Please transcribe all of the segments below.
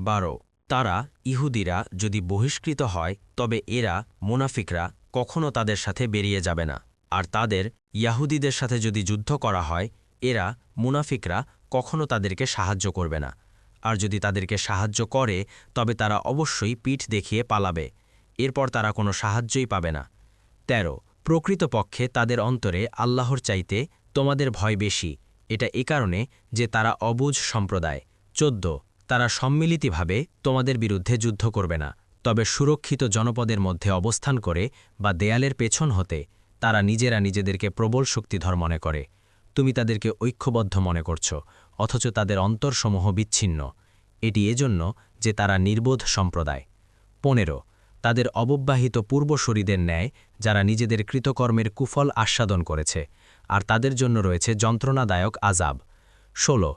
12 তারা ইহুদিরা যদি বহিষ্কৃত হয় তবে এরা মুনাফিকরা কখনো তাদের সাথে বেরিয়ে যাবে না, আর তাদের ইয়াহুদীদের সাথে যদি যুদ্ধ করা হয় এরা মুনাফিকরা কখনো তাদেরকে সাহায্য করবে না, আর যদি তাদেরকে সাহায্য করে তবে তারা অবশ্যই পিঠ দেখিয়ে পালাবে, এরপর তারা কোনো সাহায্যই পাবে না। 13 প্রকৃতপক্ষে তাদের অন্তরে আল্লাহর চাইতে তোমাদের ভয় বেশি, এটা এ কারণে যে তারা অবুঝ সম্প্রদায়। 14 তারা সম্মিলিতভাবে তোমাদের বিরুদ্ধে যুদ্ধ করবে না, তবে সুরক্ষিত জনপদের মধ্যে অবস্থান করে বা দেয়ালের পেছন হতে তারা নিজেরা নিজেদেরকে প্রবল শক্তিধর মনে করে। তুমি তাদেরকে ঐক্যবদ্ধ মনে করছ, অথচ তাদের অন্তরসমূহ বিচ্ছিন্ন। এটি এজন্য যে তারা নির্বোধ সম্প্রদায়। 15 তাদের অববাহিত পূর্বসূরীদের ন্যায় যারা নিজেদের কৃতকর্মের কুফল আস্বাদন করেছে, আর তাদের জন্য রয়েছে যন্ত্রণাদায়ক আযাব। 16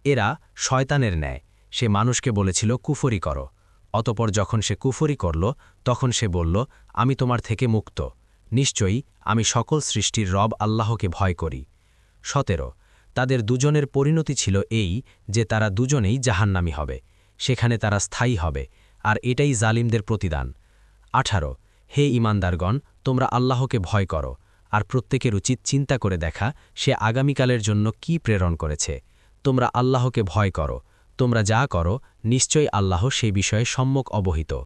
এরা শয়তানের ন্যায়, সে মানুষকে বলেছিল কুফরি করো, অতপর যখন সে কুফরি করল তখন সে বলল আমি তোমার থেকে মুক্ত, নিশ্চয়ই আমি সকল সৃষ্টির রব আল্লাহকে ভয় করি। 17 তাদের দুজনের পরিণতি ছিল এই যে তারা দুজনেই জাহান্নামী হবে, সেখানে তারা স্থায়ী হবে, আর এটাই জালিমদের প্রতিদান। 18 হে ঈমানদারগণ, তোমরা আল্লাহকে ভয় করো, আর প্রত্যেকের উচিত চিন্তা করে দেখা সে আগামীকালের জন্য কি প্রেরণ করেছে। তোমরা আল্লাহকে ভয় করো, তোমরা যা করো নিশ্চয়ই আল্লাহ সেই বিষয়ে সম্যক অবহিত।